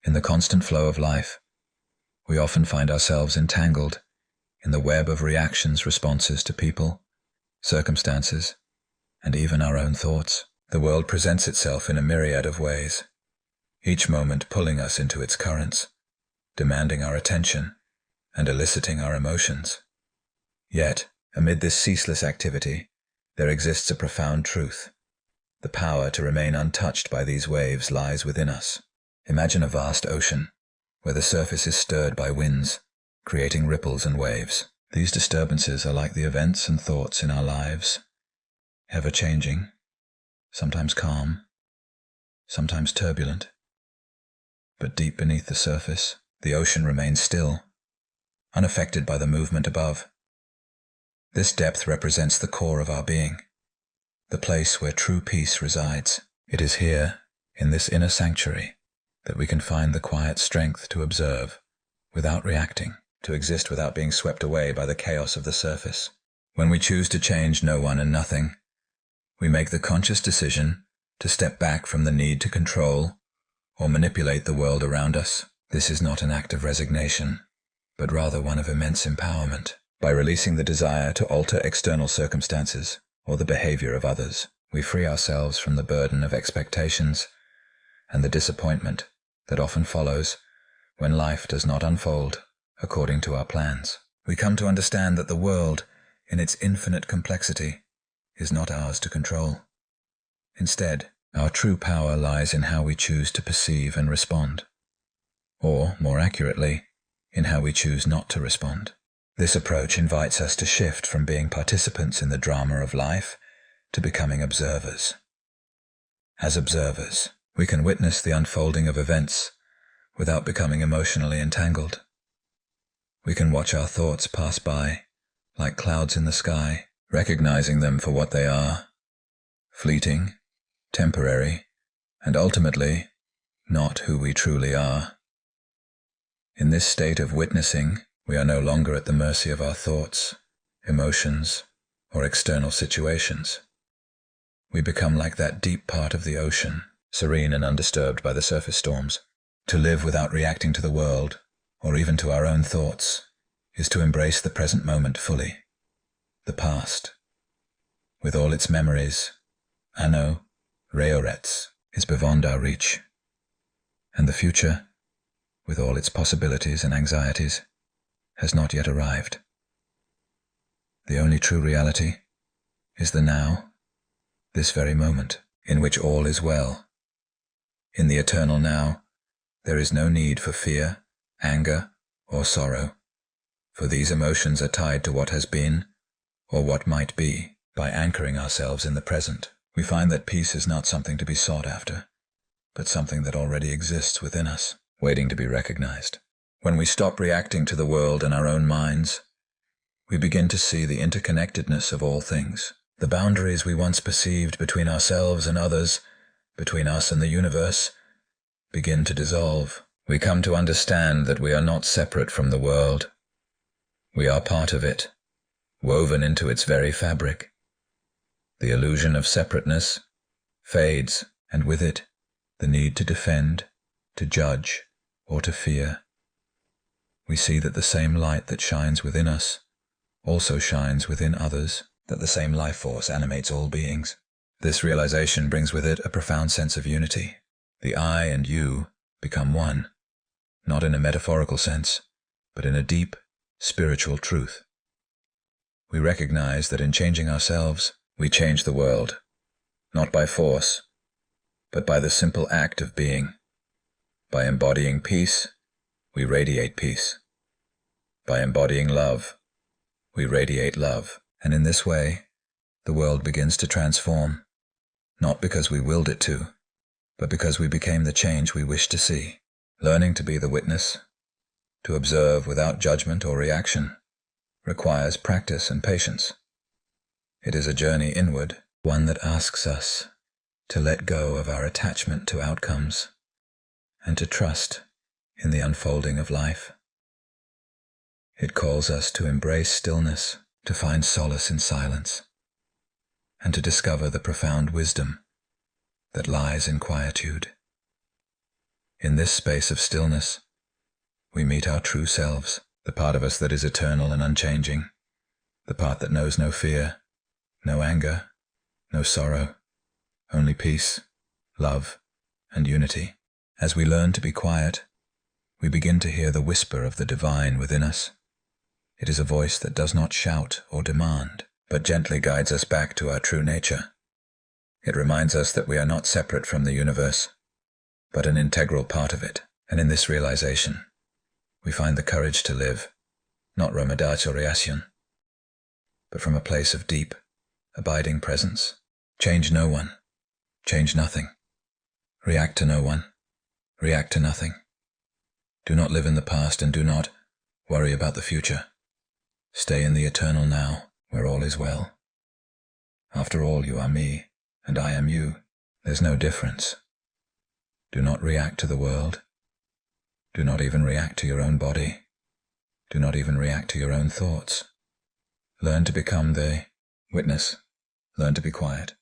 In the constant flow of life, we often find ourselves entangled in the web of reactions, responses to people, circumstances, and even our own thoughts. The world presents itself in a myriad of ways, each moment pulling us into its currents, demanding our attention and eliciting our emotions. Yet, amid this ceaseless activity, there exists a profound truth. The power to remain untouched by these waves lies within us. Imagine a vast ocean, where the surface is stirred by winds, creating ripples and waves. These disturbances are like the events and thoughts in our lives, ever-changing, sometimes calm, sometimes turbulent. But deep beneath the surface, the ocean remains still, unaffected by the movement above. This depth represents the core of our being, the place where true peace resides. It is here, in this inner sanctuary, that we can find the quiet strength to observe without reacting, to exist without being swept away by the chaos of the surface. When we choose to change no one and nothing, we make the conscious decision to step back from the need to control or manipulate the world around us. This is not an act of resignation, but rather one of immense empowerment. By releasing the desire to alter external circumstances or the behavior of others, we free ourselves from the burden of expectations and the disappointment that often follows when life does not unfold according to our plans. We come to understand that the world, in its infinite complexity, is not ours to control. Instead, our true power lies in how we choose to perceive and respond, or, more accurately, in how we choose not to respond. This approach invites us to shift from being participants in the drama of life to becoming observers. As observers, we can witness the unfolding of events without becoming emotionally entangled. We can watch our thoughts pass by like clouds in the sky, recognizing them for what they are, fleeting, temporary, and ultimately not who we truly are. In this state of witnessing, we are no longer at the mercy of our thoughts, emotions, or external situations. We become like that deep part of the ocean, serene and undisturbed by the surface storms. To live without reacting to the world, or even to our own thoughts, is to embrace the present moment fully. The past, with all its memories, anno, reorets, is beyond our reach. And the future, with all its possibilities and anxieties, has not yet arrived. The only true reality is the now, this very moment, in which all is well. In the eternal now, there is no need for fear, anger, or sorrow, for these emotions are tied to what has been or what might be. By anchoring ourselves in the present, we find that peace is not something to be sought after, but something that already exists within us, waiting to be recognized. When we stop reacting to the world and our own minds, we begin to see the interconnectedness of all things. The boundaries we once perceived between ourselves and others, between us and the universe, begin to dissolve. We come to understand that we are not separate from the world. We are part of it, woven into its very fabric. The illusion of separateness fades, and with it, the need to defend, to judge, or to fear. We see that the same light that shines within us also shines within others, that the same life force animates all beings. This realization brings with it a profound sense of unity. The I and you become one, not in a metaphorical sense, but in a deep, spiritual truth. We recognize that in changing ourselves, we change the world, not by force, but by the simple act of being. By embodying peace, we radiate peace. By embodying love, we radiate love. And in this way, the world begins to transform, not because we willed it to, but because we became the change we wished to see. Learning to be the witness, to observe without judgment or reaction, requires practice and patience. It is a journey inward, one that asks us to let go of our attachment to outcomes and to trust in the unfolding of life. It calls us to embrace stillness, to find solace in silence, and to discover the profound wisdom that lies in quietude. In this space of stillness, we meet our true selves, the part of us that is eternal and unchanging, the part that knows no fear, no anger, no sorrow, only peace, love, and unity. As we learn to be quiet, we begin to hear the whisper of the divine within us. It is a voice that does not shout or demand, but gently guides us back to our true nature. It reminds us that we are not separate from the universe, but an integral part of it. And in this realization, we find the courage to live, not remuneration, but from a place of deep, abiding presence. Change no one, change nothing. React to no one, react to nothing. Do not live in the past and do not worry about the future. Stay in the eternal now, where all is well. After all, you are me, and I am you. There's no difference. Do not react to the world. Do not even react to your own body. Do not even react to your own thoughts. Learn to become the witness. Learn to be quiet.